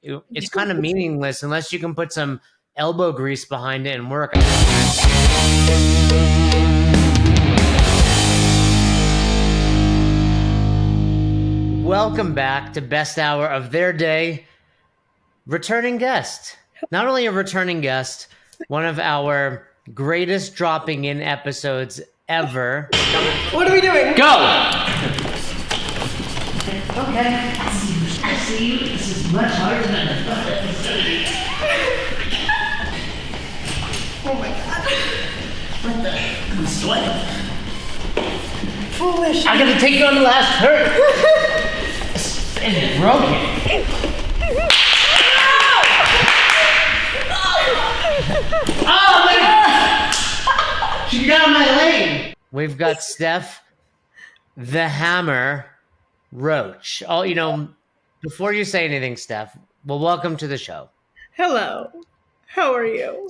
it's kind of meaningless unless you can put some elbow grease behind it and work. Welcome back to Best Hour of Their Day. Returning guest. Not only a returning guest, one of our greatest dropping in episodes ever. What are we doing? Go! Okay. I see you. This is much harder than I thought it was going to be. Oh my god. What the? I'm sweating. Foolish. I'm going to take you on the last hurt. It's broken. Oh, my God! She got in my lane. We've got Steph, the Hammer, Roach. Oh, before you say anything, Steph, well, welcome to the show. Hello. How are you?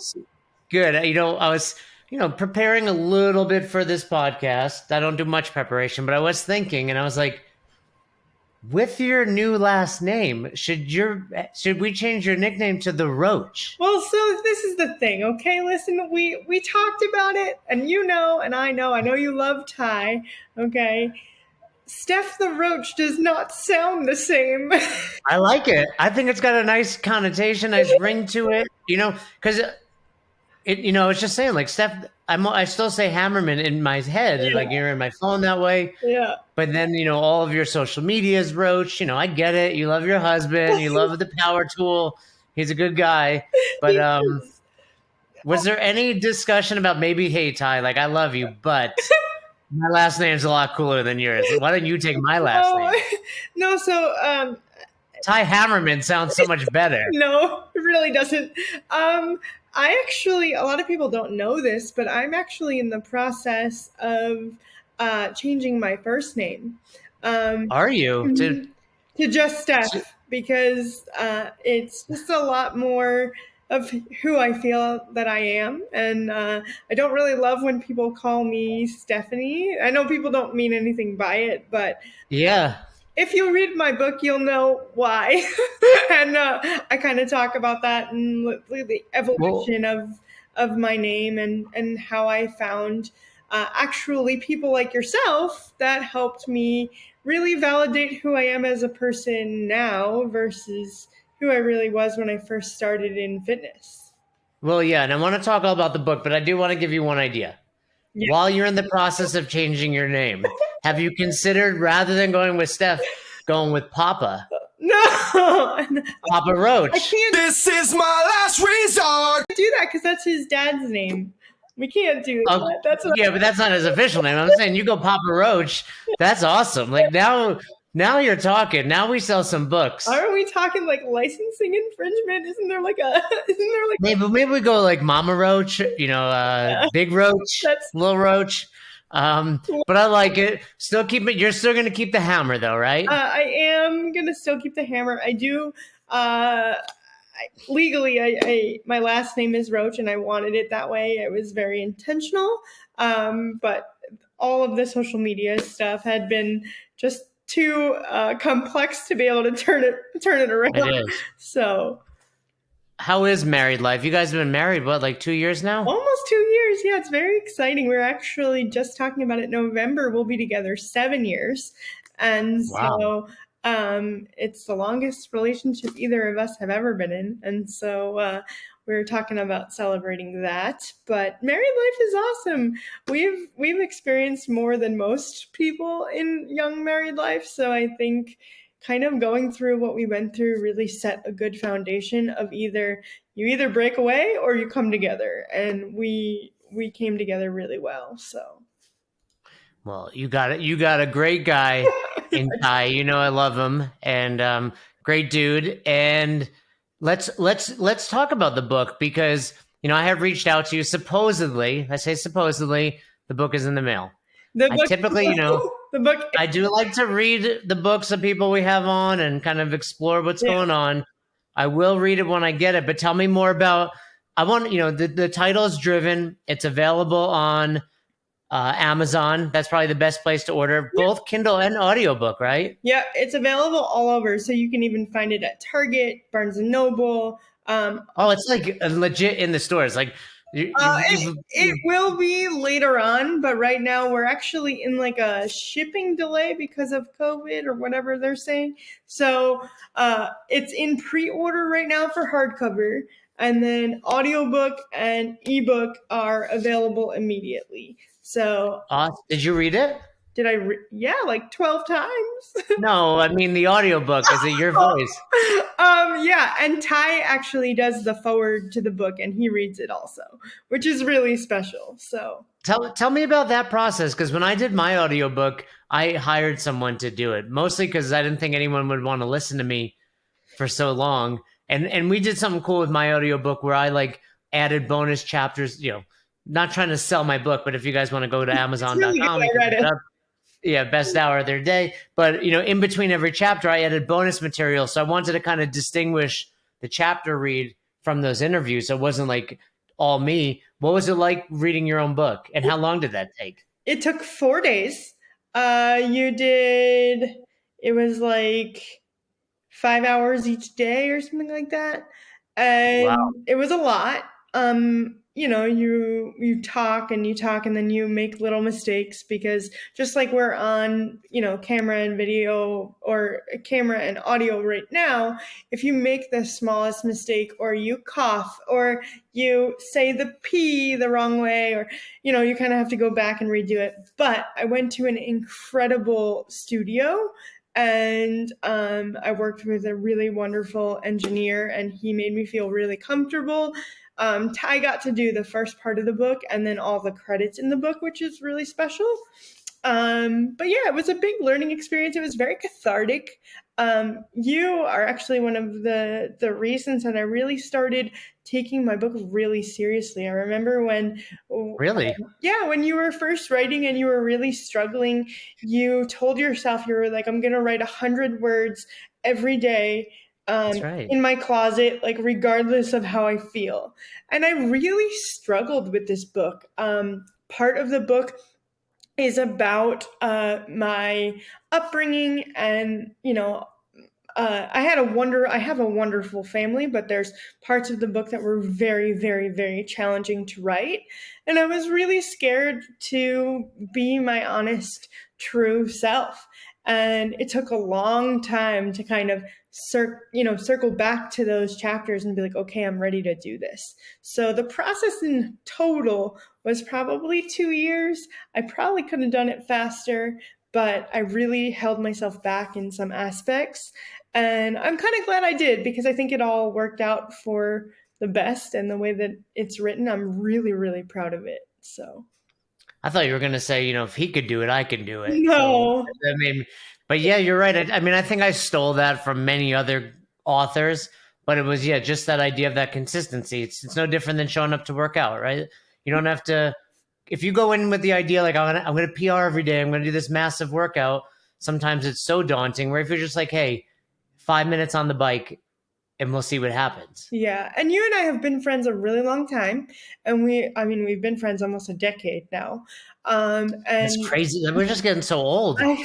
Good. I was, preparing a little bit for this podcast. I don't do much preparation, but I was thinking, and I was like, with your new last name, should we change your nickname to the Roach? Well, so this is the thing, okay? Listen, we talked about it, and and I know you love Ty, okay? Steph the Roach does not sound the same. I like it. I think it's got a nice connotation, nice ring to it, because it's just saying, like, Steph, I still say Hammerman in my head, Yeah. like you're in my phone that way. Yeah. But then, all of your social media is Roach. I get it. You love your husband. You love the power tool. He's a good guy. But was there any discussion about maybe, hey, Ty, like, I love you, but my last name's a lot cooler than yours. Why don't you take my last name? No, so Ty Hammerman sounds so much better. no, it really doesn't. I actually, a lot of people don't know this, but I'm actually in the process of changing my first name. Are you? To just Steph, because it's just a lot more of who I feel that I am. And I don't really love when people call me Stephanie. I know people don't mean anything by it, but yeah. If you read my book, you'll know why. And I kind of talk about that and the evolution of my name and how I found actually people like yourself that helped me really validate who I am as a person now versus who I really was when I first started in fitness. Well, yeah, and I want to talk all about the book, but I do want to give you one idea. Yeah. While you're in the process of changing your name, have you considered, rather than going with Steph, going with Papa? No. Papa Roach. I can't. This is my last resort. Do that because that's his dad's name. We can't do that. That's but that's not his official name. I'm saying you go Papa Roach. That's awesome. Like now you're talking. Now we sell some books. Aren't we talking like licensing infringement? Isn't there like maybe we go like Mama Roach, Big Roach, Little Roach. But I like it. Still keep it. You're still going to keep the Hammer though, right? I am going to still keep the Hammer. I do. Legally, my last name is Roach, and I wanted it that way. It was very intentional. But all of the social media stuff had been just too complex to be able to turn it around. It is. So, how is married life? You guys have been married, what, like 2 years now? Almost 2 years. Yeah, it's very exciting. We're actually just talking about it. November, we'll be together 7 years. And wow. So it's the longest relationship either of us have ever been in. And so we're talking about celebrating that. But married life is awesome. We've experienced more than most people in young married life. So I think kind of going through what we went through really set a good foundation of you either break away or you come together. And we came together really well. So. Well, you got it. You got a great guy in Ty. I love him, and great dude. And let's talk about the book because I have reached out to you. Supposedly, I say supposedly, the book is in the mail. I typically, the book. I do like to read the books of people we have on and kind of explore what's going on. I will read it when I get it, but tell me more about. I want the title is Driven. It's available on Amazon. That's probably the best place to order both Kindle and audiobook, right? Yeah, it's available all over. So you can even find it at Target, Barnes and Noble. Oh, it's like legit in the stores. Like It will be later on, but right now we're actually in like a shipping delay because of COVID or whatever they're saying. So it's in pre-order right now for hardcover, and then audiobook and ebook are available immediately. So did you read it? did I? Yeah, like 12 times. No, I mean the audiobook. Is it your voice? Yeah, and Ty actually does the forward to the book, and he reads it also, which is really special. So Tell me about that process, because when I did my audiobook, I hired someone to do it, mostly because I didn't think anyone would want to listen to me for so long. And we did something cool with my audiobook where I like added bonus chapters, not trying to sell my book, but if you guys want to go to it's really good. Amazon.com and I read pick it it. up, yeah, best hour of their day. But in between every chapter, I added bonus material. So I wanted to kind of distinguish the chapter read from those interviews. So it wasn't like all me. What was it like reading your own book, and how long did that take? It took 4 days. It was like 5 hours each day or something like that. And Wow. it was a lot. You talk and you talk and then you make little mistakes, because just like we're on, camera and video or camera and audio right now, if you make the smallest mistake, or you cough, or you say the P the wrong way, or, you kind of have to go back and redo it. But I went to an incredible studio, and I worked with a really wonderful engineer, and he made me feel really comfortable. Ty got to do the first part of the book and then all the credits in the book, which is really special. But yeah, it was a big learning experience. It was very cathartic. You are actually one of the reasons that I really started taking my book really seriously. I remember when Really? when you were first writing and you were really struggling, you told yourself, you were like, I'm gonna write 100 words every day, That's right. in my closet, like regardless of how I feel. And I really struggled with this book. Part of the book is about my upbringing, and I have a wonderful family, but there's parts of the book that were very, very, very challenging to write, and I was really scared to be my honest, true self. And it took a long time to kind of circle back to those chapters and be like, okay, I'm ready to do this. So the process in total was probably 2 years. I probably could have done it faster, but I really held myself back in some aspects. And I'm kind of glad I did, because I think it all worked out for the best, and the way that it's written, I'm really, really proud of it. So I thought you were going to say, if he could do it, I can do it. no. So, I mean, but yeah, you're right. I mean, I think I stole that from many other authors, but it was, just that idea of that consistency. It's no different than showing up to work out, right? You don't have to, if you go in with the idea, like, I'm going to PR every day, I'm going to do this massive workout, sometimes it's so daunting, where if you're just like, hey, 5 minutes on the bike and we'll see what happens. Yeah. And you and I have been friends a really long time. And we've been friends almost a decade now. And That's crazy. We're just getting so old. And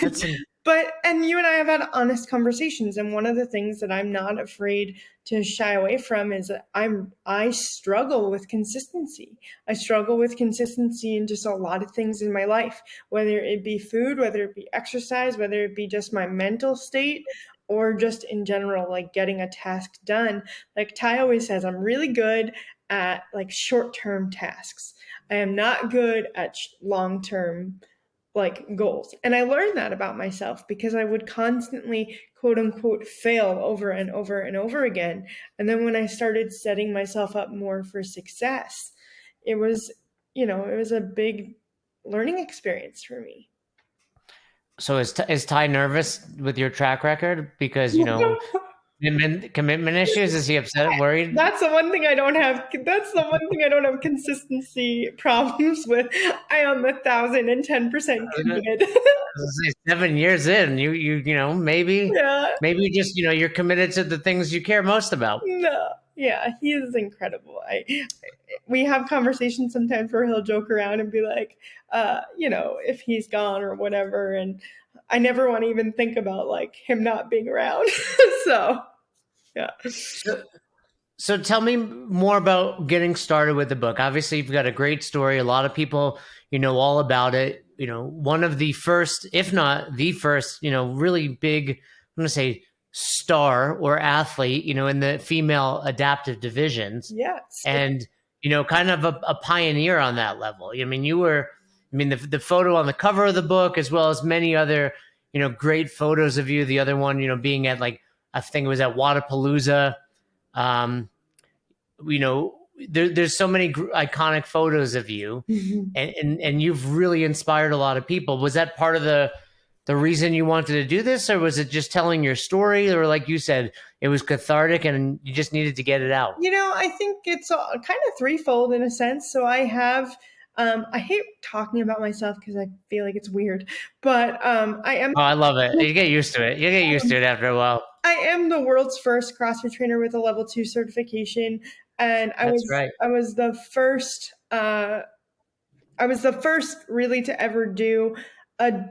you and I have had honest conversations. And one of the things that I'm not afraid to shy away from is that I struggle with consistency. I struggle with consistency in just a lot of things in my life, whether it be food, whether it be exercise, whether it be just my mental state, or just in general, like getting a task done. Like Ty always says, I'm really good at like short-term tasks. I am not good at long-term like goals. And I learned that about myself, because I would constantly quote unquote fail over and over and over again. And then when I started setting myself up more for success, it was a big learning experience for me. So is Ty nervous with your track record because commitment issues? Is he upset, worried? That's the one thing I don't have. That's the one thing I don't have consistency problems with. I am 1,010% committed. 7 years in, maybe Yeah. maybe just you're committed to the things you care most about. No. Yeah, he is incredible. we have conversations sometimes where he'll joke around and be like, if he's gone or whatever. And I never want to even think about like him not being around. So, yeah. So tell me more about getting started with the book. Obviously, you've got a great story. A lot of people, all about it. One of the first, if not the first, really big, I'm going to say star or athlete, in the female adaptive divisions. Yes. And, kind of a pioneer on that level. The photo on the cover of the book, as well as many other, great photos of you. The other one, being at I think it was at Wadapalooza. There's so many iconic photos of you, and you've really inspired a lot of people. Was that part of the reason you wanted to do this, or was it just telling your story, or like you said, it was cathartic and you just needed to get it out? I think it's kind of threefold in a sense. So I have, I hate talking about myself because I feel like it's weird, but I am. Oh, I love it. You get used to it. You get used to it after a while. I am the world's first CrossFit trainer with a level 2 certification, and I was the first. I was the first really to ever do a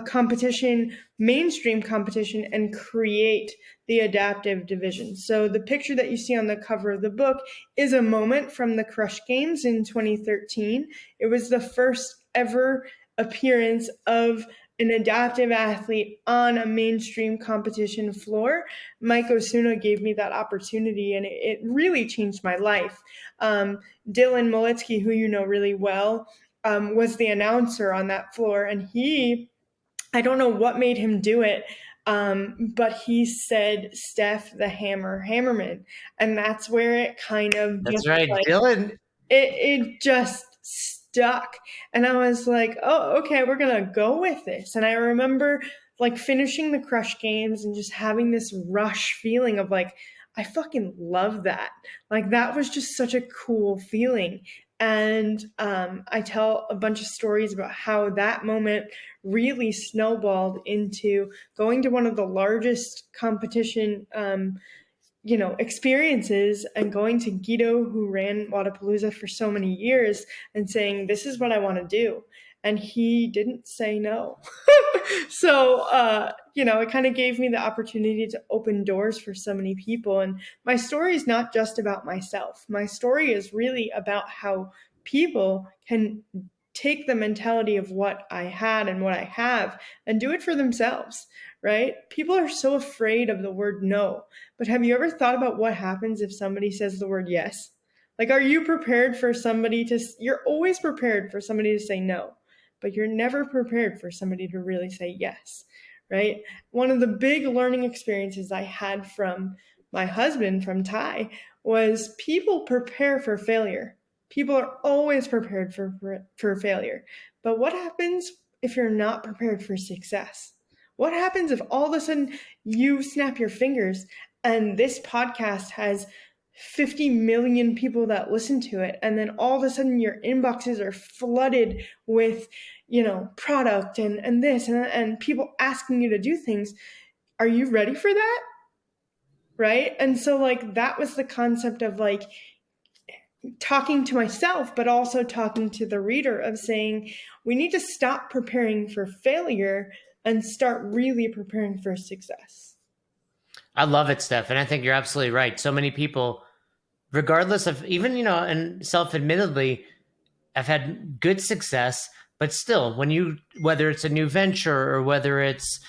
competition, mainstream competition, and create the adaptive division. So the picture that you see on the cover of the book is a moment from the Crush Games in 2013. It was the first ever appearance of an adaptive athlete on a mainstream competition floor. Mike Osuna gave me that opportunity, and it really changed my life. Dylan Molitsky, who you know really well, was the announcer on that floor, and I don't know what made him do it, but he said Steph the Hammerman, and that's where it kind of Dylan. It just stuck, and I was like, oh, okay, we're gonna go with this. And I remember finishing the Crush Games and just having this rush feeling of I fucking love that. That was just such a cool feeling. And I tell a bunch of stories about how that moment really snowballed into going to one of the largest competition experiences, and going to Guido, who ran Wadapalooza for so many years, and saying, this is what I want to do. And he didn't say no. So, it kind of gave me the opportunity to open doors for so many people. And my story is not just about myself. My story is really about how people can take the mentality of what I had and what I have and do it for themselves, right? People are so afraid of the word no. But have you ever thought about what happens if somebody says the word yes? Are you prepared for you're always prepared for somebody to say no, but you're never prepared for somebody to really say yes, right? One of the big learning experiences I had from my husband, from Ty, was people prepare for failure. People are always prepared for failure. But what happens if you're not prepared for success? What happens if all of a sudden you snap your fingers and this podcast has 50 million people that listen to it, and then all of a sudden your inboxes are flooded with, product and this and people asking you to do things? Are you ready for that? Right? And so that was the concept of talking to myself, but also talking to the reader, of saying, we need to stop preparing for failure and start really preparing for success. I love it, Steph. And I think you're absolutely right. So many people, regardless of even, and self-admittedly, have had good success, but still, whether it's a new venture or whether it's,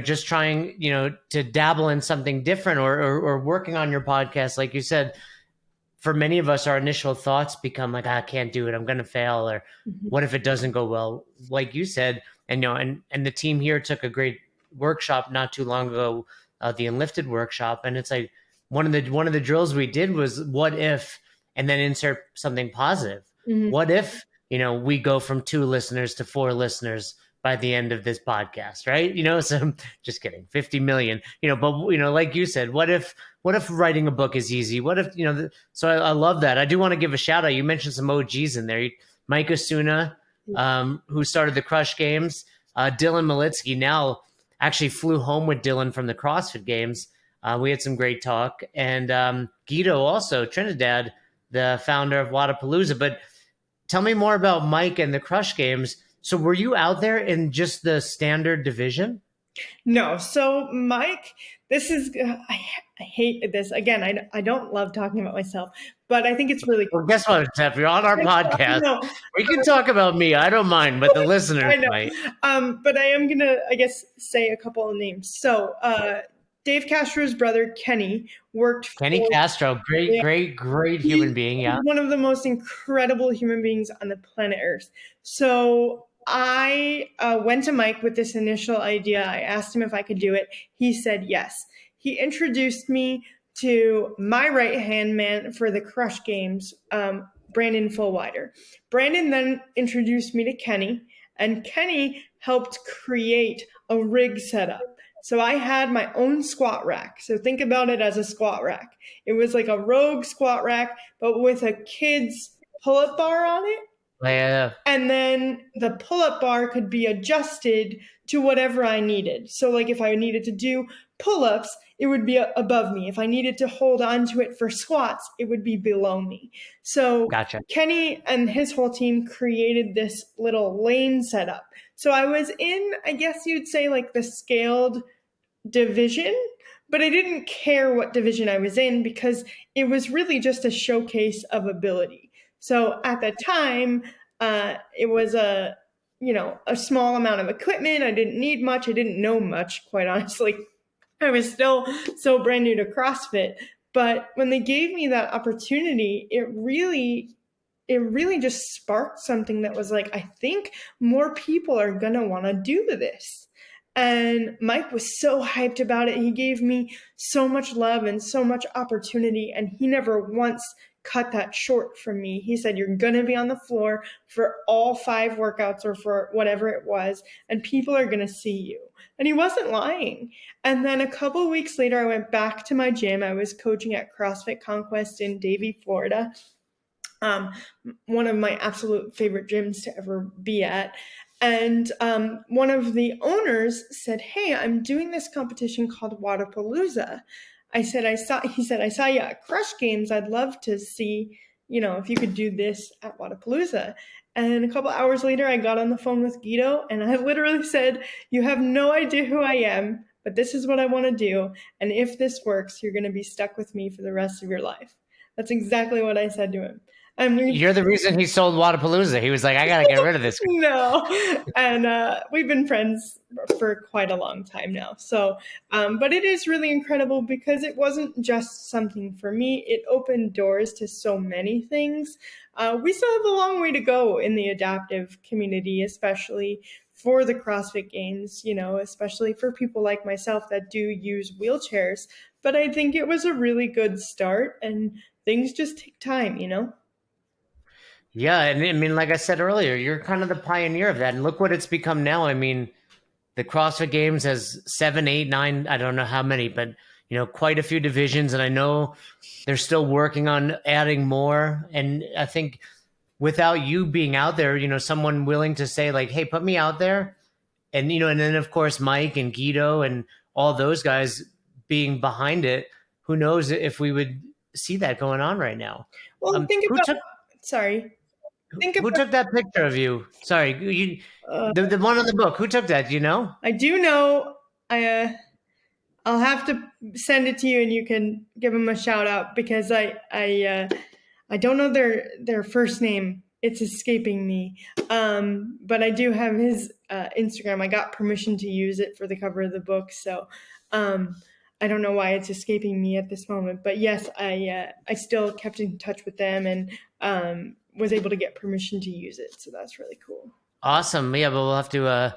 just trying, to dabble in something different or working on your podcast, like you said, for many of us, our initial thoughts become I can't do it. I'm going to fail. Or what if it doesn't go well? Like you said, and, and the team here took a great workshop not too long ago, the Unlifted workshop. And it's one of the drills we did was, what if, and then insert something positive. Mm-hmm. What if, we go from 2 listeners to 4 listeners by the end of this podcast, right? So just kidding, 50 million, but like you said, what if writing a book is easy? What if, so I love that. I do want to give a shout out. You mentioned some OGs in there. Mike Osuna, who started the Crush Games, Dylan Molitsky, now actually flew home with Dylan from the CrossFit Games. We had some great talk. And Guido also, Trinidad, the founder of Wadapalooza. But tell me more about Mike and the Crush Games. So were you out there in just the standard division? No. So Mike, this is I hate this. Again, I don't love talking about myself, but I think it's really cool. Well, guess what, Steph? You're on our podcast. No, We can talk about me. I don't mind, but the listeners I know. might. But I am gonna, I guess, say a couple of names. So Dave Castro's brother Kenny worked Kenny for Castro, great human being. Yeah. one of the most incredible human beings on the planet Earth. So I went to Mike with this initial idea. I asked him if I could do it. He said yes. He introduced me to my right-hand man for the Crush Games, Brandon Fullwider. Brandon then introduced me to Kenny, and Kenny helped create a rig setup. So I had my own squat rack. So think about it as a squat rack. It was like a rogue squat rack, but with a kid's pull-up bar on it. Yeah. And then the pull-up bar could be adjusted to whatever I needed. So like if I needed to do pull-ups, it would be above me. If I needed to hold on to it for squats, it would be below me. So Gotcha. Kenny and his whole team created this little lane setup. So I was in, I guess you'd say, like the scaled division, but I didn't care what division I was in because it was really just a showcase of ability. So at the time, it was a small amount of equipment. I didn't need much. I didn't know much, quite honestly. I was still so brand new to CrossFit. But when they gave me that opportunity, it really just sparked something that was like, I think more people are going to want to do this. And Mike was so hyped about it. He gave me so much love and so much opportunity. And he never once cut that short from me. He said, you're going to be on the floor for all 5 workouts or for whatever it was, and people are going to see you. And he wasn't lying. And then a couple of weeks later, I went back to my gym. I was coaching at CrossFit Conquest in Davie, Florida. One of my absolute favorite gyms to ever be at. And one of the owners said, hey, I'm doing this competition called Wadapalooza. He said, I saw you at Crush Games. I'd love to see, if you could do this at Wadapalooza. And a couple hours later, I got on the phone with Guido and I literally said, you have no idea who I am, but this is what I want to do. And if this works, you're going to be stuck with me for the rest of your life. That's exactly what I said to him. You're the reason he sold Wadapalooza. He was like, I got to get rid of this. No. And we've been friends for quite a long time now. So, but it is really incredible because it wasn't just something for me. It opened doors to so many things. We still have a long way to go in the adaptive community, especially for the CrossFit Games, especially for people like myself that do use wheelchairs. But I think it was a really good start, and things just take time, Yeah, and I mean, like I said earlier, you're kind of the pioneer of that. And look what it's become now. I mean, the CrossFit Games has 7, 8, 9, I don't know how many, but, quite a few divisions. And I know they're still working on adding more. And I think without you being out there, someone willing to say like, hey, put me out there. And, and then of course, Mike and Guido and all those guys being behind it, who knows if we would see that going on right now. Well, think about, sorry. Who took that picture of you? Sorry, the one on the book. Who took that? Do you know? I do know. I'll have to send it to you, and you can give them a shout out because I don't know their first name. It's escaping me. But I do have his Instagram. I got permission to use it for the cover of the book, so I don't know why it's escaping me at this moment. But yes, I still kept in touch with them and was able to get permission to use it. So that's really cool. Awesome. Yeah, but we'll have to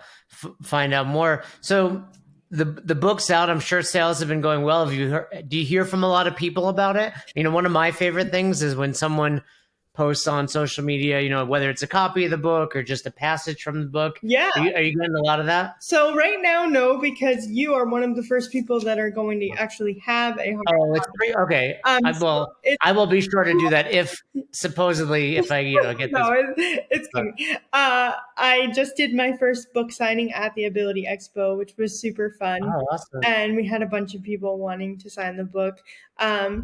find out more. So the book's out. I'm sure sales have been going well. Do you hear from a lot of people about it? One of my favorite things is when someone posts on social media, whether it's a copy of the book or just a passage from the book. Yeah. Are you getting a lot of that? So right now, no, because you are one of the first people that are going to actually have a hard copy. It's pretty okay. I will be sure to do that if supposedly if I get this. No, it's coming. I I just did my first book signing at the Ability Expo, which was super fun. Oh, awesome. And we had a bunch of people wanting to sign the book.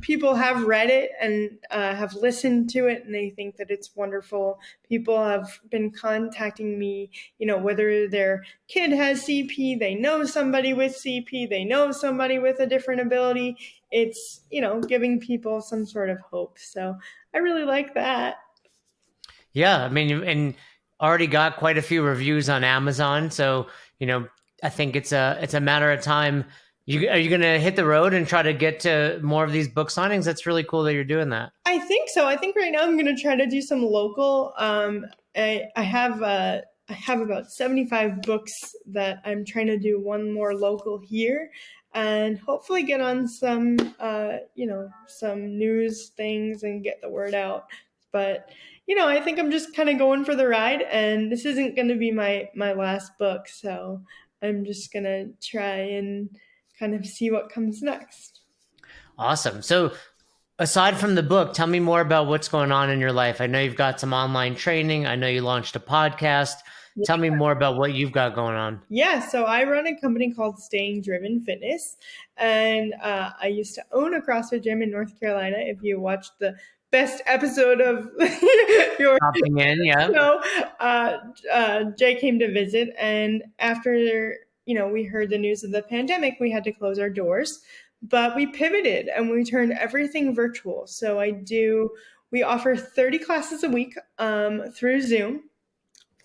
People have read it and have listened to it, and they think that it's wonderful. People have been contacting me, whether their kid has CP, they know somebody with CP, they know somebody with a different ability. It's, giving people some sort of hope. So I really like that. Yeah, I mean, and already got quite a few reviews on Amazon, so I think it's a matter of time. Are you going to hit the road and try to get to more of these book signings? That's really cool that you're doing that. I think so. I think right now I'm going to try to do some local. I have about 75 books that I'm trying to do one more local here, and hopefully get on some some news things and get the word out. But I think I'm just kind of going for the ride, and this isn't going to be my last book, so I'm just going to try and kind of see what comes next. Awesome. So aside from the book, tell me more about what's going on in your life. I know you've got some online training. I know you launched a podcast. Tell me more about what you've got going on. Yeah, so I run a company called Staying Driven Fitness, and I used to own a CrossFit gym in North Carolina. If you watched the best episode of your Popping in, yeah. Jay came to visit, and after we heard the news of the pandemic, we had to close our doors, but we pivoted and we turned everything virtual. So we offer 30 classes a week through Zoom.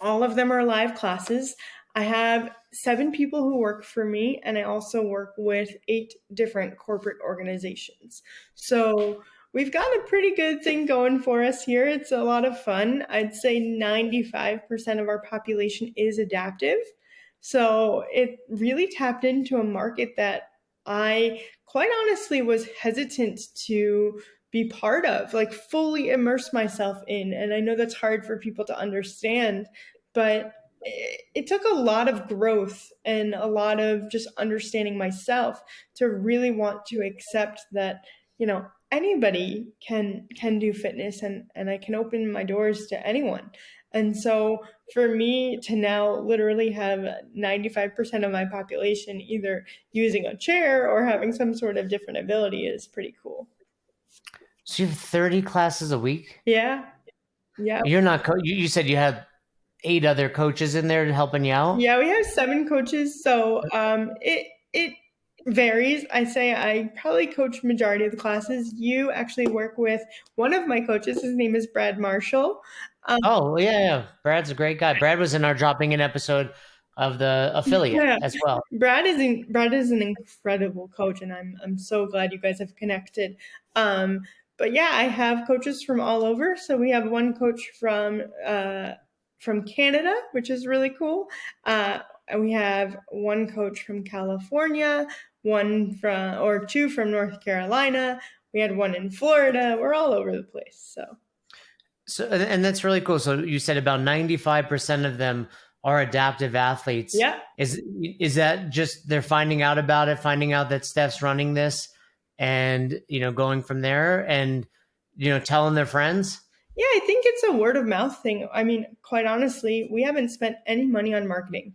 All of them are live classes. I have 7 people who work for me, and I also work with 8 different corporate organizations. So we've got a pretty good thing going for us here. It's a lot of fun. I'd say 95% of our population is adaptive. So it really tapped into a market that I quite honestly was hesitant to be part of, like fully immerse myself in. And I know that's hard for people to understand, but it took a lot of growth and a lot of just understanding myself to really want to accept that, anybody can do fitness, and I can open my doors to anyone. And so for me to now literally have 95% of my population either using a chair or having some sort of different ability is pretty cool. So you have 30 classes a week? Yeah. You're not, you said you had 8 other coaches in there helping you out? Yeah, we have 7 coaches. So it varies. I say I probably coach majority of the classes. You actually work with one of my coaches. His name is Brad Marshall. Oh, yeah. Brad's a great guy. Brad was in our dropping in episode of the affiliate as well. Brad is an incredible coach, and I'm so glad you guys have connected. But yeah, I have coaches from all over. So we have one coach from Canada, which is really cool. And we have one coach from California, 2 from North Carolina. We had one in Florida. We're all over the place. So, and that's really cool. So you said about 95% of them are adaptive athletes. Yeah. Is that just they're finding out about it, finding out that Steph's running this, and going from there, and telling their friends? Yeah, I think it's a word of mouth thing. I mean, quite honestly, we haven't spent any money on marketing,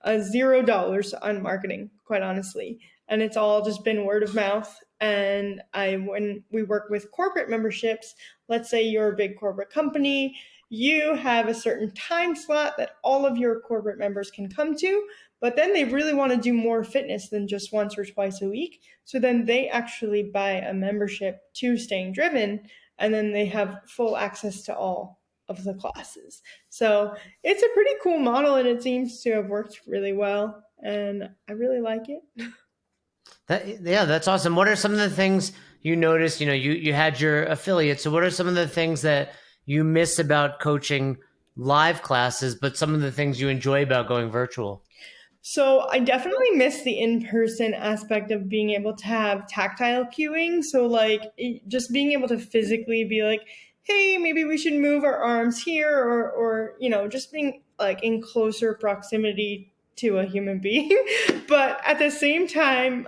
$0 on marketing, quite honestly. And it's all just been word of mouth. And when we work with corporate memberships, let's say you're a big corporate company, you have a certain time slot that all of your corporate members can come to, but then they really want to do more fitness than just once or twice a week. So then they actually buy a membership to Staying Driven, and then they have full access to all of the classes. So it's a pretty cool model, and it seems to have worked really well, and I really like it. That's awesome. What are some of the things you noticed? You had your affiliate. So what are some of the things that you miss about coaching live classes, but some of the things you enjoy about going virtual? So I definitely miss the in-person aspect of being able to have tactile cueing. So just being able to physically be like, hey, maybe we should move our arms here, or just being like in closer proximity to a human being. But at the same time,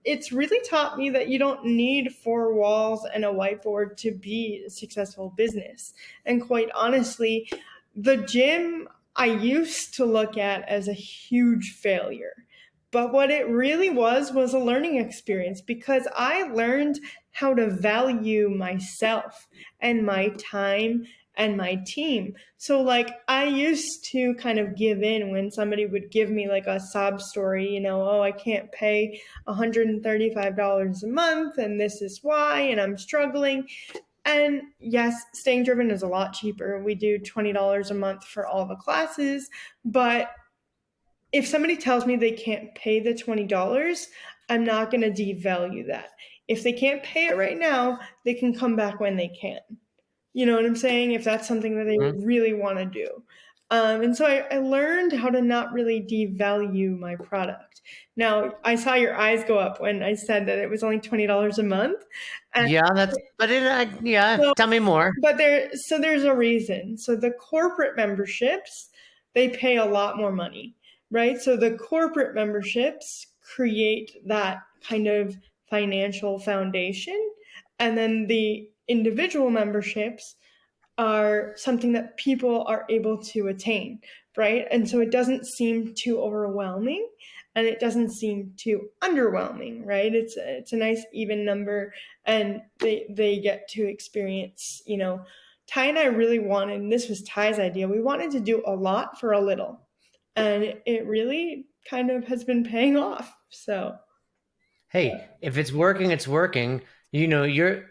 it's really taught me that you don't need 4 walls and a whiteboard to be a successful business. And quite honestly, the gym I used to look at as a huge failure. But what it really was a learning experience, because I learned how to value myself and my time and my team. So like I used to kind of give in when somebody would give me like a sob story, you know, oh, I can't pay $135 a month and this is why, and I'm struggling. And yes, staying driven is a lot cheaper. We do $20 a month for all the classes, but if somebody tells me they can't pay the $20, I'm not going to devalue that. If they can't pay it right now, they can come back when they can. You know what I'm saying? If that's something that they really want to do. And so I learned how to not really devalue my product. Now, I saw your eyes go up when I said that it was only $20 a month. And Yeah, so, tell me more. but there's a reason. So the corporate memberships, they pay a lot more money, right? So the corporate memberships create that kind of financial foundation, and then the individual memberships are something that people are able to attain, right? And so it doesn't seem too overwhelming and it doesn't seem too underwhelming, right? It's a nice even number, and they get to experience, you know, Ty and I really wanted, and this was Ty's idea, we wanted to do a lot for a little. And it really kind of has been paying off. So Hey, if it's working, it's working. You know, you're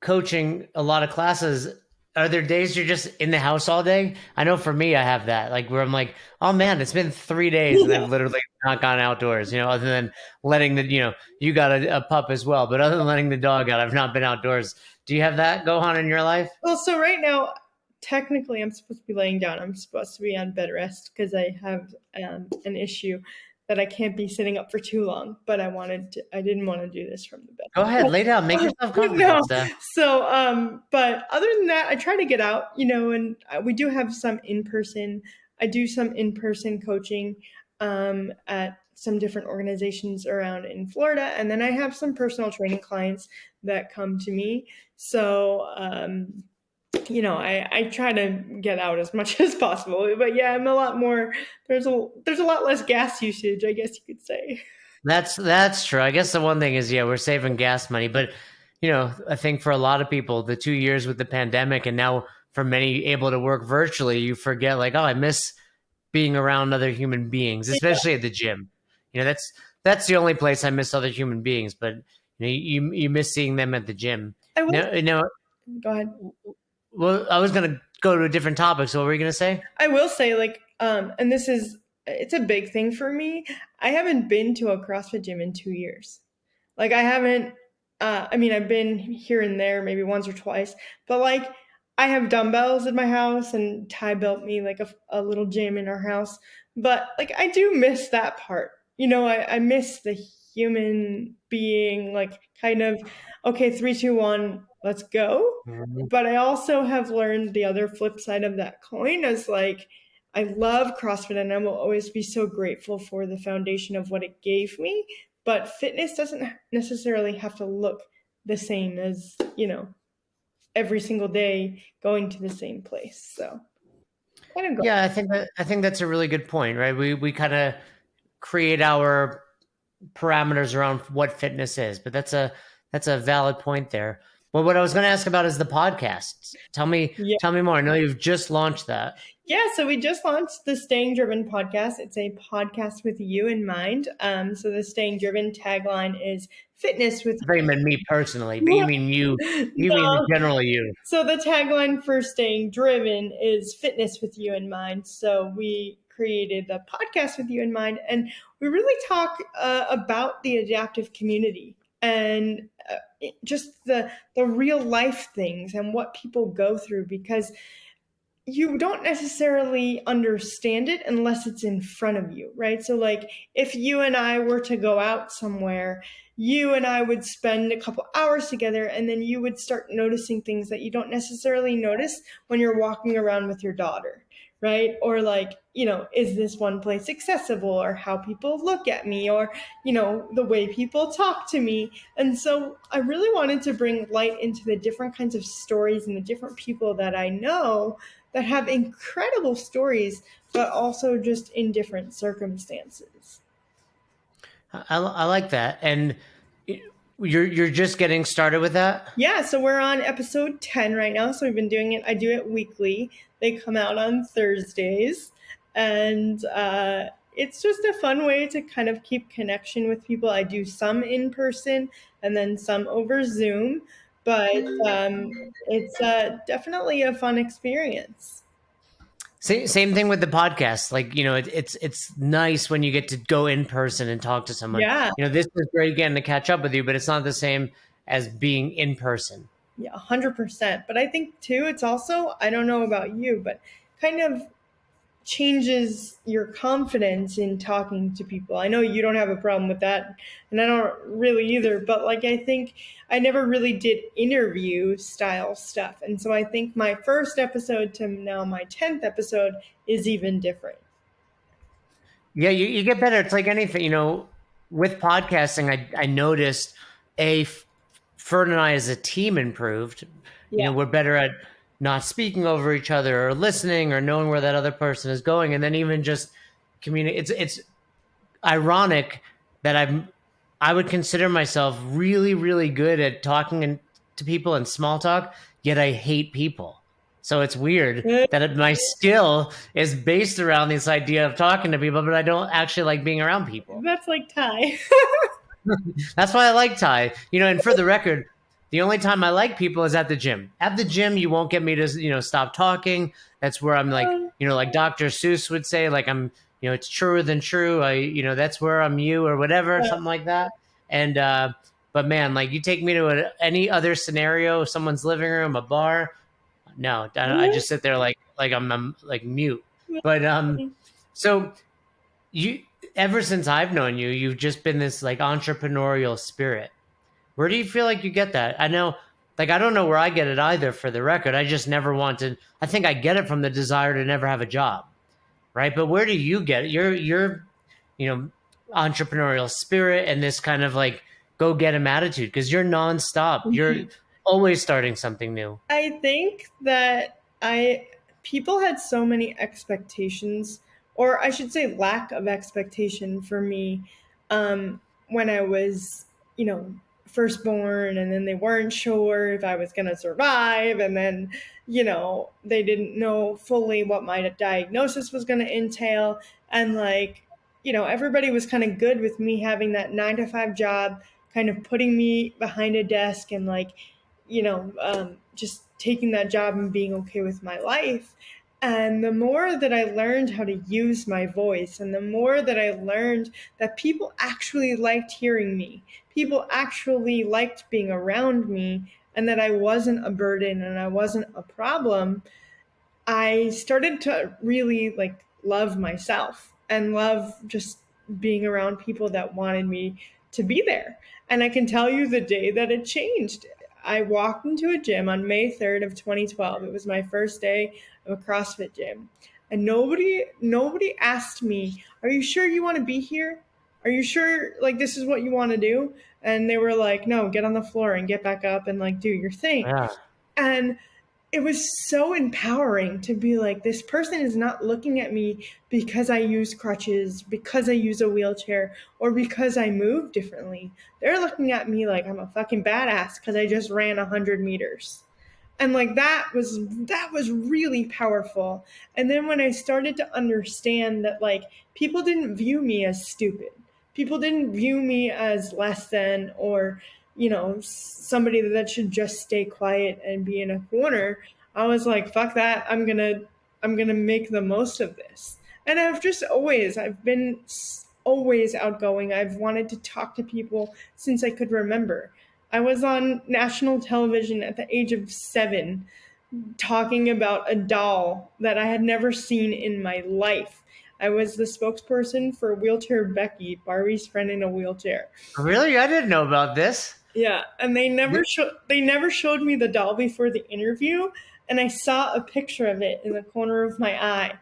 coaching a lot of classes. Are there days you're just in the house all day? I know for me, I have that, like where I'm like, oh man, it's been 3 days and I've literally not gone outdoors, you know, other than letting you got a pup as well, but other than letting the dog out, I've not been outdoors. Do you have that go on in your life? well, so right now, technically, I'm supposed to be laying down. I'm supposed to be on bed rest because I have an issue that I can't be sitting up for too long. But I didn't want to do this from the bed. Go ahead, lay down, make yourself comfortable, No. Steph. So, but other than that, I try to get out, you know, and we do have some in person. I do some in person coaching at some different organizations around in Florida, and then I have some personal training clients that come to me. So, you know, I try to get out as much as possible. But yeah, I'm a lot more. There's a lot less gas usage, I guess you could say. That's true. I guess the one thing is, yeah, we're saving gas money, but I think for a lot of people, the 2 years with the pandemic, and now for many able to work virtually, you forget like, oh, I miss being around other human beings, especially at the gym. That's the only place I miss other human beings. But you miss seeing them at the gym. I will. No, Go ahead. well, I was gonna go to a different topic. So what were you gonna say? I will say, like, and it's a big thing for me. I haven't been to a CrossFit gym in 2 years. Like, I haven't. I mean, I've been here and there, maybe once or twice, but like, I have dumbbells in my house, and Ty built me like a little gym in our house. But like, I do miss that part. You know, I miss the human being, like, kind of, okay, 3, 2, 1, let's go. But I also have learned the other flip side of that coin as like, I love CrossFit and I will always be so grateful for the foundation of what it gave me. But fitness doesn't necessarily have to look the same as, you know, every single day going to the same place. So kind of go. Yeah, I think that's a really good point, right? We kind of create our parameters around what fitness is, but that's a valid point there. Well, what I was going to ask about is the podcast. Tell me more. I know you've just launched that. Yeah, so we just launched the Staying Driven podcast. It's a podcast with you in mind. So the Staying Driven tagline is fitness with. I thought you meant me personally, but you mean you. You mean generally you. So the tagline for Staying Driven is fitness with you in mind. So we created the podcast with you in mind, and we really talk about the adaptive community and just the real life things and what people go through, because you don't necessarily understand it unless it's in front of you, right? So like, if you and I were to go out somewhere, you and I would spend a couple hours together, and then you would start noticing things that you don't necessarily notice when you're walking around with your daughter, right? Or like, is this one place accessible, or how people look at me, or, the way people talk to me. And so I really wanted to bring light into the different kinds of stories and the different people that I know that have incredible stories, but also just in different circumstances. I like that. And you're just getting started with that? Yeah, so we're on episode 10 right now. So we've been doing it. I do it weekly. They come out on Thursdays. And it's just a fun way to kind of keep connection with people. I do some in person and then some over Zoom. But it's definitely a fun experience. Same thing with the podcast. Like, it's nice when you get to go in person and talk to someone. Yeah. This is great again to catch up with you, but it's not the same as being in person. Yeah, 100%. But I think too, it's also, I don't know about you, but kind of changes your confidence in talking to people. I know you don't have a problem with that, and I don't really either, but like I think I never really did interview style stuff. And so I think my first episode to now my 10th episode is even different. Yeah, you get better. It's like anything, with podcasting, I noticed Fern and I as a team improved. Yeah. We're better at not speaking over each other or listening or knowing where that other person is going. And then even just communicate. It's ironic that I would consider myself really, really good at talking to people and small talk, yet I hate people. So it's weird that my skill is based around this idea of talking to people, but I don't actually like being around people. That's like Ty. That's why I like Ty. And for the record, the only time I like people is at the gym. At the gym, you won't get me to, stop talking. That's where I'm like, like Dr. Seuss would say, like it's truer than true. That's where I'm you or whatever, something like that. And, but man, like you take me to any other scenario, someone's living room, a bar. No, I just sit there like I'm like mute. But, so ever since I've known you, you've just been this like entrepreneurial spirit. Where do you feel like you get that? I know, like, I don't know where I get it either, for the record. I just never wanted, I think I get it from the desire to never have a job, right? But where do you get it? Your entrepreneurial spirit and this kind of like go get 'em attitude, because you're nonstop. You're always starting something new. I think that people had so many expectations, or I should say lack of expectation for me, when I was, firstborn, and then they weren't sure if I was going to survive, and then, they didn't know fully what my diagnosis was going to entail, and like, everybody was kind of good with me having that 9-to-5 job, kind of putting me behind a desk and like, just taking that job and being okay with my life. And the more that I learned how to use my voice, and the more that I learned that people actually liked hearing me, people actually liked being around me, and that I wasn't a burden and I wasn't a problem, I started to really like love myself and love just being around people that wanted me to be there. And I can tell you the day that it changed. I walked into a gym on May 3rd of 2012. It was my first day of a CrossFit gym. And nobody asked me, "Are you sure you want to be here? Are you sure like this is what you want to do?" And they were like, "No, get on the floor and get back up and like do your thing." Yeah. And it was so empowering to be like, this person is not looking at me because I use crutches, because I use a wheelchair, or because I move differently. They're looking at me like I'm a fucking badass because I just ran 100 meters. And like that was really powerful. And then when I started to understand that like people didn't view me as stupid, people didn't view me as less than, or somebody that should just stay quiet and be in a corner, I was like, fuck that. I'm gonna make the most of this. And I've been always outgoing. I've wanted to talk to people since I could remember. I was on national television at the age of 7 talking about a doll that I had never seen in my life. I was the spokesperson for Wheelchair Becky, Barbie's friend in a wheelchair. Really? I didn't know about this. Yeah, and they never showed me the doll before the interview, and I saw a picture of it in the corner of my eye.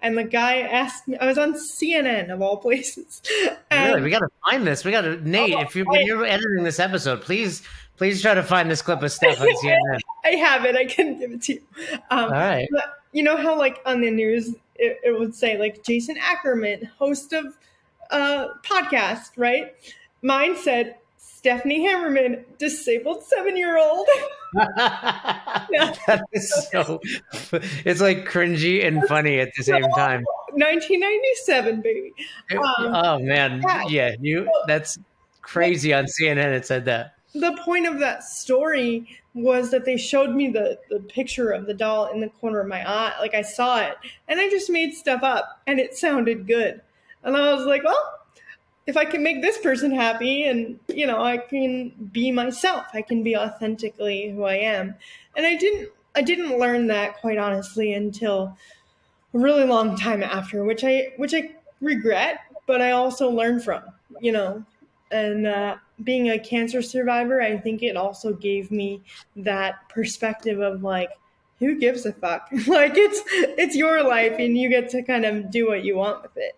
And the guy asked me, I was on CNN of all places, Really, and we got to find this. We got to Nate. If you when I, you're editing this episode, please try to find this clip of Steph on CNN. I have it. I can give it to you. All right. But you know how like on the news it would say like Jason Ackerman, host of podcast, right? Mine said Stephanie Hammerman, disabled 7-year-old. Yeah. That is so. It's like cringy and funny at the same time. 1997, baby. Oh man, Yeah. yeah, you. That's crazy. On CNN, it said that. The point of that story was that they showed me the picture of the doll in the corner of my eye. Like I saw it, and I just made stuff up, and it sounded good. And I was like, well, if I can make this person happy, and I can be myself, I can be authentically who I am. And I didn't learn that, quite honestly, until a really long time after, which I regret, but I also learned from, and being a cancer survivor, I think it also gave me that perspective of like, who gives a fuck? Like it's your life, and you get to kind of do what you want with it.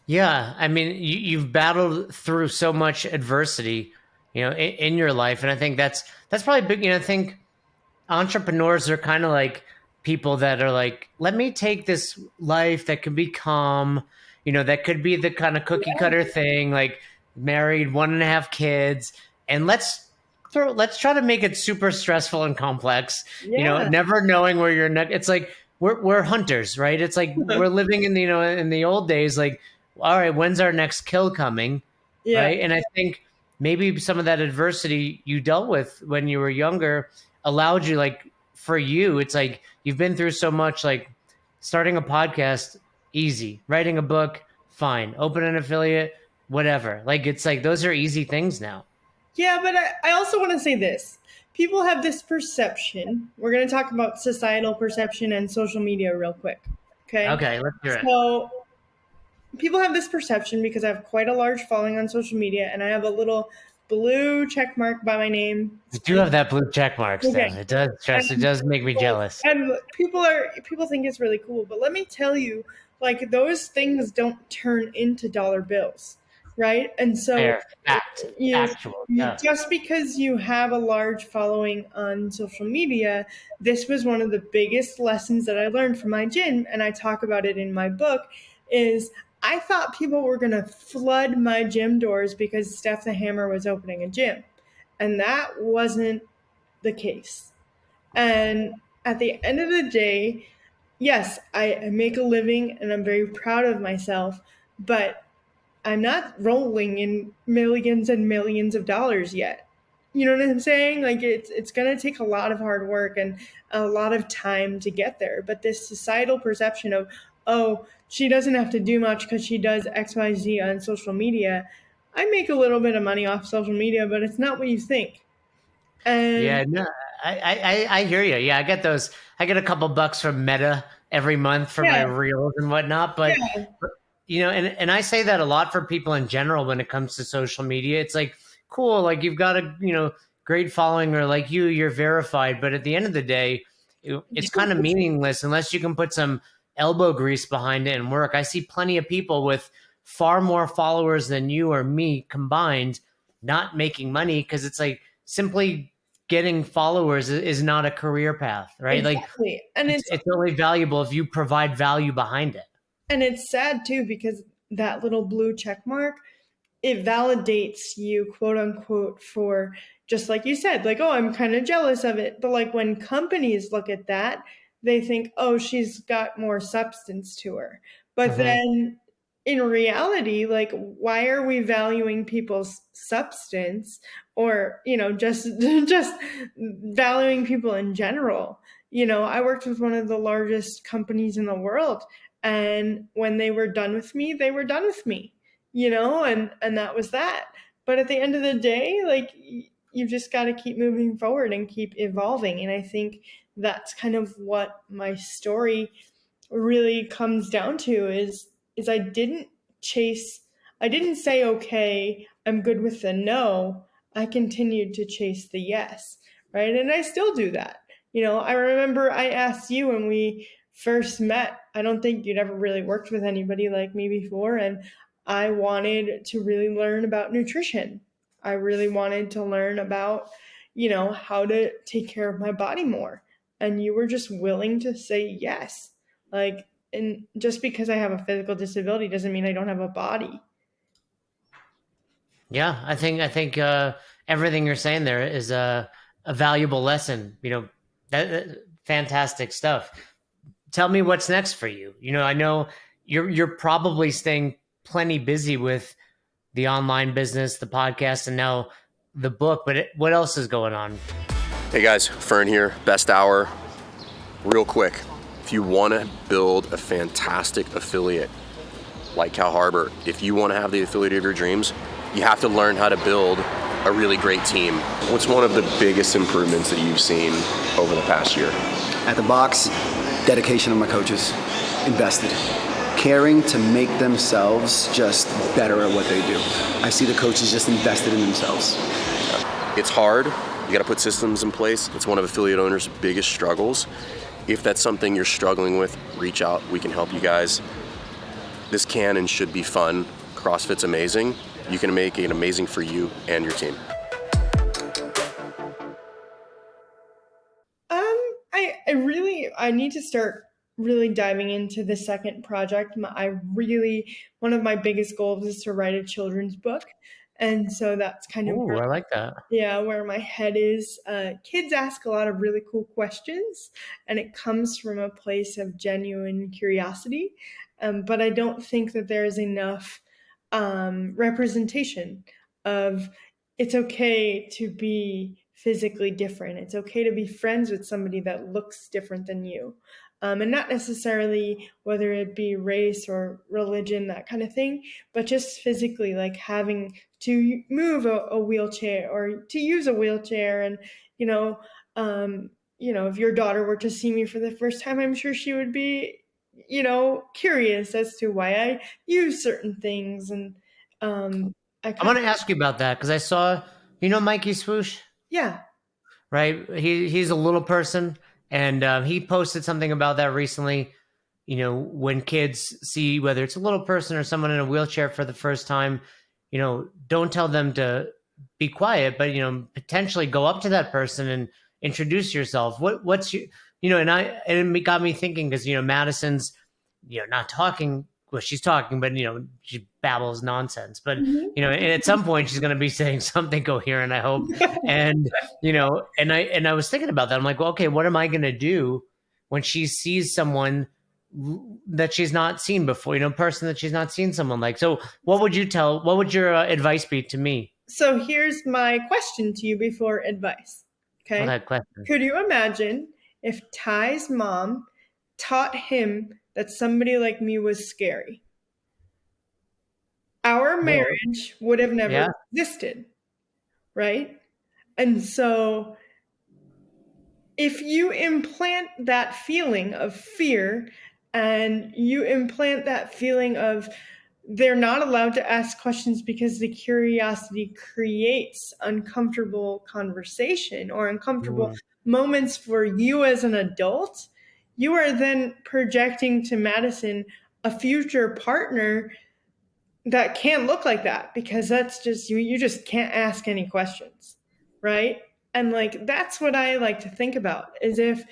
Yeah, I mean, you've battled through so much adversity, in your life, and I think that's probably big. I think entrepreneurs are kind of like people that are like, let me take this life that can be calm, that could be the kind of cookie cutter thing, like married, 1.5 kids, and let's try to make it super stressful and complex. Yeah. Never knowing where you're next. It's like we're hunters, right? It's like we're living in in the old days, like, all right, when's our next kill coming, Yeah. right? And I think maybe some of that adversity you dealt with when you were younger allowed you, like, for you, it's like you've been through so much, like starting a podcast, easy, writing a book, fine, open an affiliate, whatever. Like, it's like those are easy things now. Yeah, but I also want to say this. People have this perception. We're going to talk about societal perception and social media real quick. Okay. Okay, let's hear it. So people have this perception because I have quite a large following on social media, and I have a little blue check mark by my name. You do have that blue check mark, Okay. Steph. It does stress. It does make me jealous. And people think it's really cool, but let me tell you, like, those things don't turn into dollar bills, right? And so Fair. Factual. Yeah. just because you have a large following on social media, this was one of the biggest lessons that I learned from my gym, and I talk about it in my book, is I thought people were going to flood my gym doors because Steph the Hammer was opening a gym. And that wasn't the case. And at the end of the day, yes, I make a living and I'm very proud of myself, but I'm not rolling in millions and millions of dollars yet. You know what I'm saying? Like it's going to take a lot of hard work and a lot of time to get there. But this societal perception of, oh, she doesn't have to do much because she does XYZ on social media. I make a little bit of money off social media, but it's not what you think. And Yeah, no, I hear you. Yeah, I get those. I get a couple bucks from Meta every month for my Yeah. reels and whatnot. But Yeah. and I say that a lot for people in general when it comes to social media. It's like, cool, like you've got a great following, or like you're verified. But at the end of the day, it's kind of meaningless unless you can put some elbow grease behind it and work. I see plenty of people with far more followers than you or me combined not making money because it's like simply getting followers is not a career path, right? Exactly. And Like it's only valuable if you provide value behind it. and it's sad too because that little blue check mark, it validates you, quote unquote, for just like you said, like, oh, I'm kind of jealous of it. But like when companies look at that, they think, oh, she's got more substance to her. But then in reality, like, why are we valuing people's substance or, just valuing people in general? I worked with one of the largest companies in the world. And when they were done with me, they were done with me, and that was that. But at the end of the day, like, you just got to keep moving forward and keep evolving. And I think that's kind of what my story really comes down to is I didn't say, okay, I'm good with the no. I continued to chase the yes, right? And I still do that. I remember I asked you when we first met, I don't think you'd ever really worked with anybody like me before. And I wanted to really learn about nutrition. I really wanted to learn about, how to take care of my body more. And you were just willing to say yes. And just because I have a physical disability doesn't mean I don't have a body. Yeah, I think everything you're saying there is a valuable lesson. Fantastic stuff. Tell me what's next for you. I know you're probably staying plenty busy with the online business, the podcast, and now the book. But what else is going on? Hey guys, Fern here, best hour. Real quick, if you want to build a fantastic affiliate like Cal Harbor, if you want to have the affiliate of your dreams, you have to learn how to build a really great team. What's one of the biggest improvements that you've seen over the past year? At the box, dedication of my coaches, invested. Caring to make themselves just better at what they do. I see the coaches just invested in themselves. It's hard. You got to put systems in place. It's one of affiliate owners' biggest struggles. If that's something you're struggling with, reach out. We can help you guys. This can and should be fun. CrossFit's amazing. You can make it amazing for you and your team. I need to start really diving into the second project. One of my biggest goals is to write a children's book. And so that's kind of I like that. where my head is. Kids ask a lot of really cool questions, and it comes from a place of genuine curiosity. But I don't think that there's enough representation of it's okay to be physically different. It's okay to be friends with somebody that looks different than you. And not necessarily whether it be race or religion, that kind of thing, but just physically, like having to move a wheelchair or to use a wheelchair. And, if your daughter were to see me for the first time, I'm sure she would be, curious as to why I use certain things. And I want to ask you about that because I saw, Mikey Swoosh? Yeah. Right? He's a little person, and he posted something about that recently. When kids see whether it's a little person or someone in a wheelchair for the first time, don't tell them to be quiet, but, potentially go up to that person and introduce yourself. What's and it got me thinking because, Madison's, not talking. Well, she's talking, but, she babbles nonsense. But, and at some point she's going to be saying something coherent, I hope. And, and I was thinking about that. I'm like, well, okay, what am I going to do when she sees someone that she's not seen before, person that she's not seen someone like? So what would your advice be to me? So here's my question to you before advice. Okay. Well, that question. Could you imagine if Ty's mom taught him that somebody like me was scary? Our marriage would have never existed, right? And so if you implant that feeling of fear and you implant that feeling of they're not allowed to ask questions because the curiosity creates uncomfortable conversation or uncomfortable moments for you as an adult, you are then projecting to Madison a future partner that can't look like that because that's just, you just can't ask any questions, right? And that's what I like to think about is if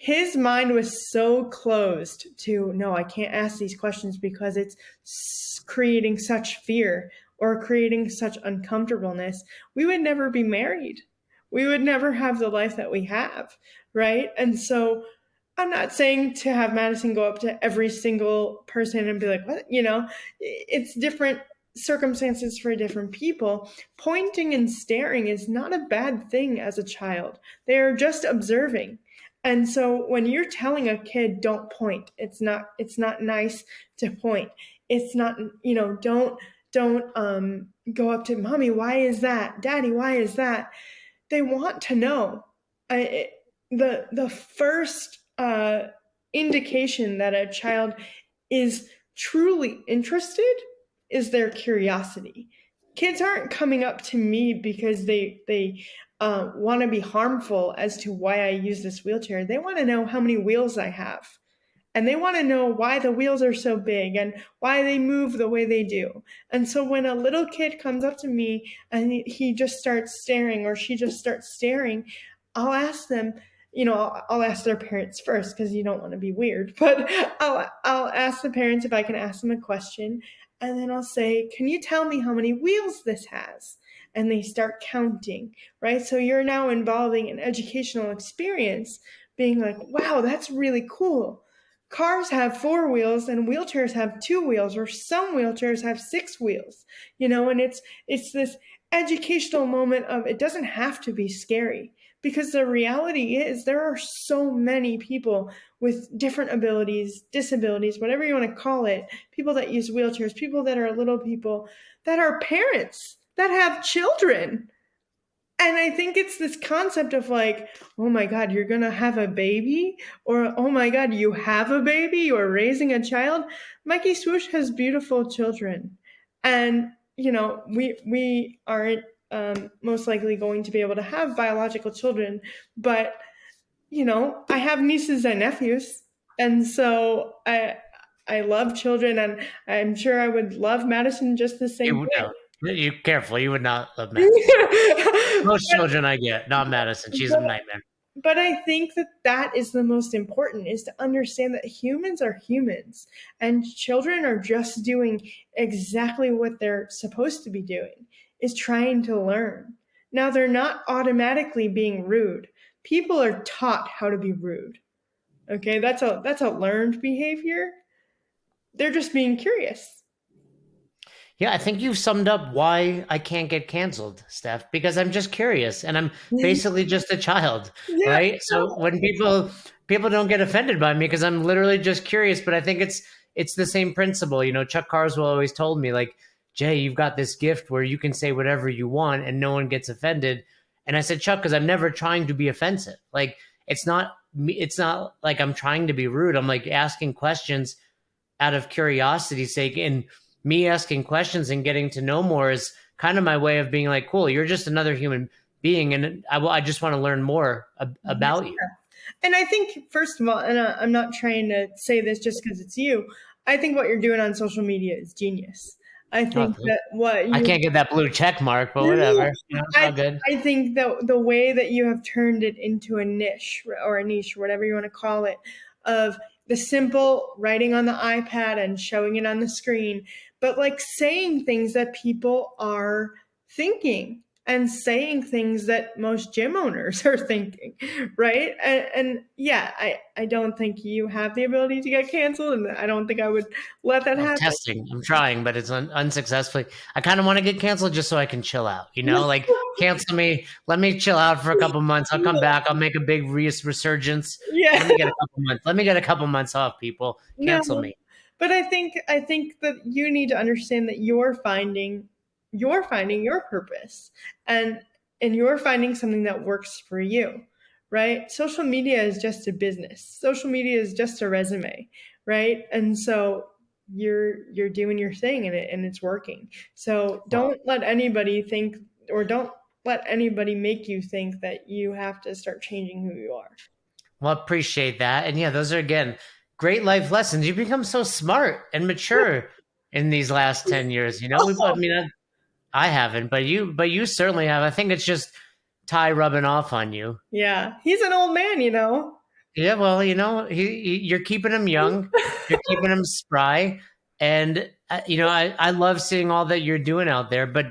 his mind was so closed to, no, I can't ask these questions because it's creating such fear or creating such uncomfortableness, we would never be married. We would never have the life that we have, right? And so I'm not saying to have Madison go up to every single person and be like, what? It's different circumstances for different people. Pointing and staring is not a bad thing as a child. They're just observing. And so when you're telling a kid, don't point, it's not nice to point. It's not, don't go up to mommy, why is that? Daddy, why is that? They want to know. The first indication that a child is truly interested is their curiosity. kids aren't coming up to me because they want to be harmful as to why I use this wheelchair. They want to know how many wheels I have. And they want to know why the wheels are so big and why they move the way they do. And so when a little kid comes up to me and he just starts staring or she just starts staring, I'll ask them, I'll ask their parents first because you don't want to be weird, but I'll ask the parents if I can ask them a question. And then I'll say, can you tell me how many wheels this has? And they start counting, right? So you're now involving an educational experience, being like, wow, that's really cool. Cars have 4 wheels and wheelchairs have 2 wheels, or some wheelchairs have 6 wheels, and it's this educational moment of it doesn't have to be scary, because the reality is there are so many people with different abilities, disabilities, whatever you want to call it, people that use wheelchairs, people that are little people, that are parents, that have children. And I think it's this concept of like, oh my God, you're going to have a baby? Or, oh my God, you have a baby? You're raising a child? Mikey Swoosh has beautiful children. And, we aren't most likely going to be able to have biological children. But, I have nieces and nephews. And so I love children. And I'm sure I would love Madison just the same way. You careful. You would not love Madison. Most children I get, not Madison. She's a nightmare. But I think that is the most important, is to understand that humans are humans and children are just doing exactly what they're supposed to be doing, is trying to learn. Now, they're not automatically being rude. People are taught how to be rude. Okay, that's a learned behavior. They're just being curious. Yeah, I think you've summed up why I can't get canceled, Steph, because I'm just curious and I'm basically just a child, right? So when people don't get offended by me because I'm literally just curious, but I think it's the same principle. Chuck Carswell always told me, like, Jay, you've got this gift where you can say whatever you want and no one gets offended. And I said, Chuck, because I'm never trying to be offensive. Like, it's not like I'm trying to be rude. I'm like asking questions out of curiosity's sake, and me asking questions and getting to know more is kind of my way of being like, cool, you're just another human being. And I just want to learn more about you. And I think, first of all, and I'm not trying to say this just because it's you, I think what you're doing on social media is genius. I think I can't get that blue check mark, but whatever. It's all good. I think the way that you have turned it into a niche, or whatever you want to call it, of the simple writing on the iPad and showing it on the screen, but like saying things that people are thinking and saying things that most gym owners are thinking, right? And yeah, I don't think you have the ability to get canceled, and I don't think I would let that happen. Testing. I'm trying, but it's unsuccessfully. I kind of want to get canceled just so I can chill out, like cancel me. Let me chill out for a couple months. I'll come back. I'll make a big resurgence. Yeah. Let me get a couple months. Let me get a couple months off, people. Cancel me. But I think that you need to understand that you're finding your purpose, and you're finding something that works for you, right? Social media is just a business. Social media is just a resume, right? And so you're doing your thing and it's working. So don't let anybody think, or don't let anybody make you think that you have to start changing who you are. Well, appreciate that. And yeah, those are, again, great life lessons. You've become so smart and mature in these last 10 years. I haven't, but you certainly have. I think it's just Ty rubbing off on you. Yeah, he's an old man, Yeah, well, you're keeping him young, you're keeping him spry, and I love seeing all that you're doing out there. But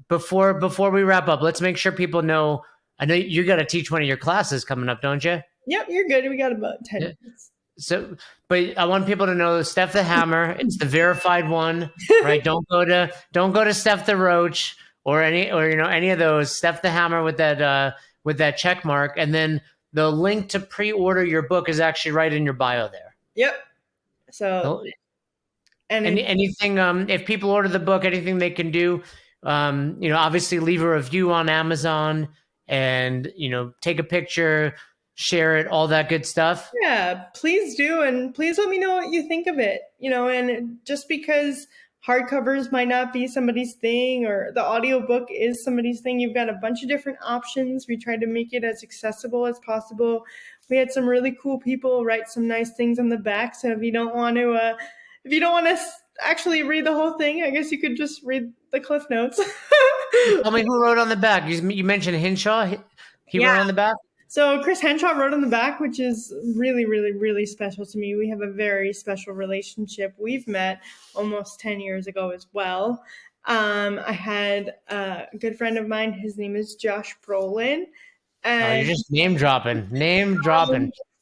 before we wrap up, let's make sure people know. I know you got to teach one of your classes coming up, don't you? Yep, you're good. We got about 10 minutes. So, but I want people to know Steph the Hammer. It's the verified one, right? Don't go to Steph the Roach or any of those. Steph the Hammer with that check mark, and then the link to pre-order your book is actually right in your bio there. Yep. So, anything, if people order the book, anything they can do, obviously leave a review on Amazon and take a picture, share it, all that good stuff. Yeah, please do. And please let me know what you think of it. And just because hardcovers might not be somebody's thing, or the audiobook is somebody's thing. You've got a bunch of different options. We tried to make it as accessible as possible. We had some really cool people write some nice things on the back. So if you don't want to actually read the whole thing, I guess you could just read the cliff notes. Tell me who wrote on the back. You mentioned Hinshaw. He Yeah. wrote on the back. So Chris Henshaw wrote on the back, which is really, really, really special to me. We have a very special relationship. We've met almost 10 years ago as well. I had a good friend of mine. His name is Josh Brolin. And You're just name dropping.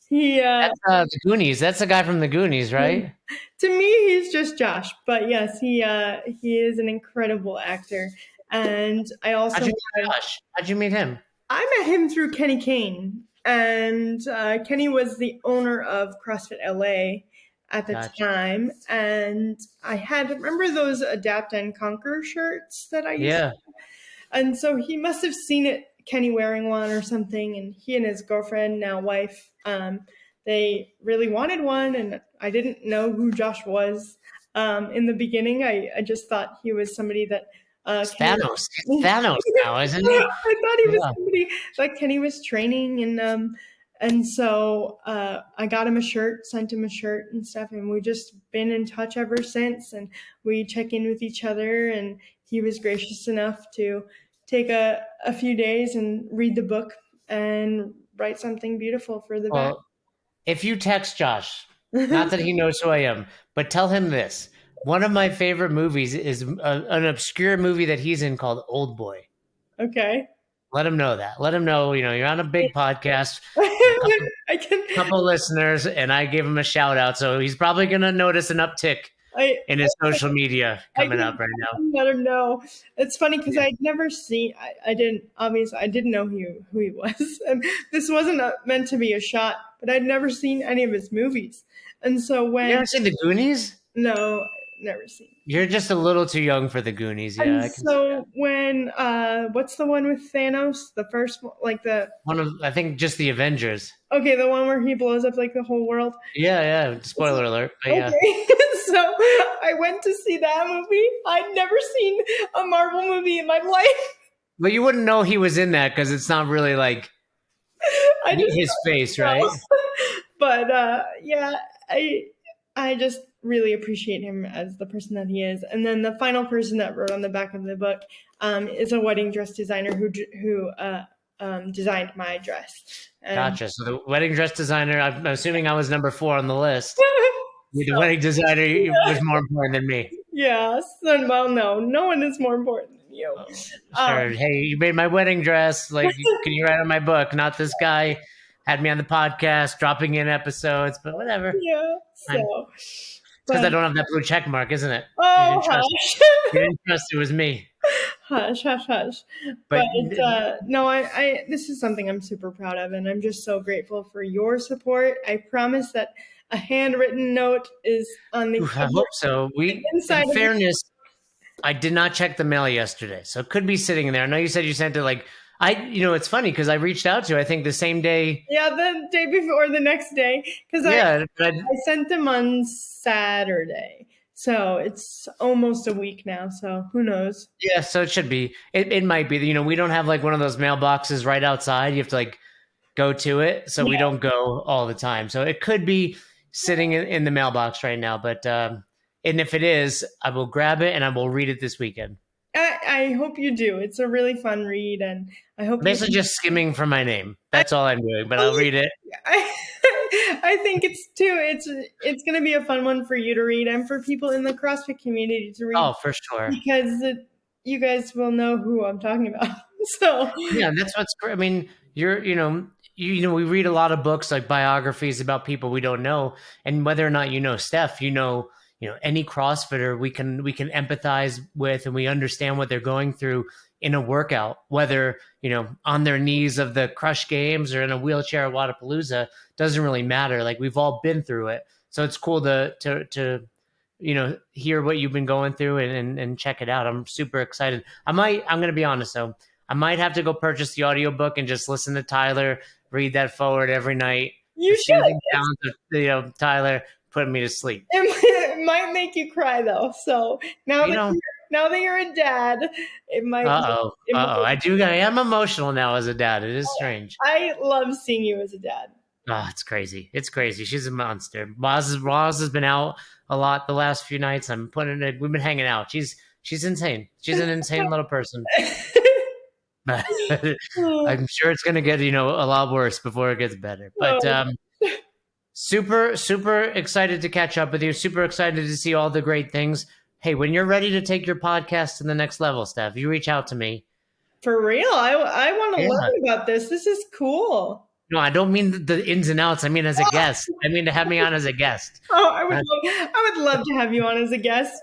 he, That's the Goonies. That's the guy from the Goonies, right? to me, he's just Josh. But yes, he is an incredible actor. And I also How'd you meet Josh? How'd you meet him? I met him through Kenny Kane, and Kenny was the owner of CrossFit LA at the time, and I remember those Adapt and Conquer shirts that I used to, and so he must have seen Kenny wearing one or something, and he and his girlfriend, now wife, they really wanted one, and I didn't know who Josh was in the beginning. I just thought he was somebody that Thanos now, isn't he? I thought he was somebody that Kenny was training, and so I got him a shirt, sent him a shirt and stuff, and we've just been in touch ever since, and we check in with each other, and he was gracious enough to take a few days and read the book and write something beautiful for the back. If you text Josh, not that he knows who I am, but tell him this. One of my favorite movies is an obscure movie that he's in called Old Boy. Okay. Let him know that. Let him know, you're on a big podcast, a couple listeners, and I gave him a shout out. So he's probably going to notice an uptick in his social media coming up right now. Let him know. It's funny because I'd never seen, I didn't know who he was. And this wasn't meant to be a shot, but I'd never seen any of his movies. And so when... You ever seen The Goonies? No, never seen. You're just a little too young for The Goonies. Yeah. And so when what's the one with Thanos? The first one, like the one of, I think, just the Avengers. Okay, the one where he blows up like the whole world. Yeah. Spoiler alert. But okay. So I went to see that movie. I'd never seen a Marvel movie in my life. But you wouldn't know he was in that because it's not really like his face, right? But I just really appreciate him as the person that he is. And then the final person that wrote on the back of the book is a wedding dress designer who designed my dress. Gotcha. So the wedding dress designer, I'm assuming I was number 4 on the list. The wedding designer was more important than me. Yes. Well, no one is more important than you. Sure. Hey, you made my wedding dress. Like, can you write on my book? Not this guy. Had me on the podcast, dropping in episodes, but whatever. Yeah. So. Because I don't have that blue check mark, isn't it? Oh, you didn't trust it was me. Hush. But no, I this is something I'm super proud of, and I'm just so grateful for your support. I promise that a handwritten note is on the. I hope so. In fairness, I did not check the mail yesterday, so it could be sitting in there. I know you said you sent it it's funny because I reached out to, I think, the same day. Yeah, the day before, or the next day. Because I sent them on Saturday. So it's almost a week now. So who knows? Yeah, so it should be. It might be. We don't have like one of those mailboxes right outside. You have to like go to it. So we don't go all the time. So it could be sitting in the mailbox right now. But and if it is, I will grab it and I will read it this weekend. I hope you do. It's a really fun read, and I hope basically just skimming for my name. That's all I'm doing, but I'll read it. I think it's going to be a fun one for you to read and for people in the CrossFit community to read. Oh, for sure. Because you guys will know who I'm talking about. So yeah, that's what's great. I mean, we read a lot of books like biographies about people we don't know, and whether or not you know Steph, any CrossFitter we can empathize with, and we understand what they're going through in a workout, whether, on their knees of the Crush Games or in a wheelchair at Wadapalooza, doesn't really matter. Like, we've all been through it. So it's cool to hear what you've been going through and check it out. I'm super excited. I'm going to be honest though. I might have to go purchase the audiobook and just listen to Tyler read that forward every night. You should. Sounds of, Tyler putting me to sleep. It might make you cry though. So You know, now that you're a dad, it might. I am emotional now as a dad. It is strange. I love seeing you as a dad. Oh, it's crazy. It's crazy. She's a monster. Roz has been out a lot the last few nights. We've been hanging out. She's insane. She's an insane little person. I'm sure it's gonna get, a lot worse before it gets better. But super, super excited to catch up with you. Super excited to see all the great things. Hey, when you're ready to take your podcast to the next level, Steph, you reach out to me. For real, I want to learn about this. This is cool. No, I don't mean the ins and outs. I mean as a guest. I mean to have me on as a guest. Oh, I would love to have you on as a guest.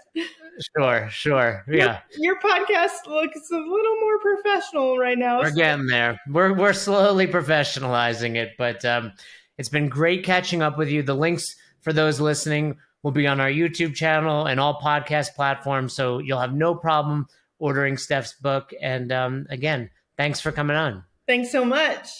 Sure. Yeah. Your podcast looks a little more professional right now. We're getting there. We're slowly professionalizing it, but it's been great catching up with you. The links for those listening will be on our YouTube channel and all podcast platforms, so you'll have no problem ordering Steph's book. And again, thanks for coming on. Thanks so much.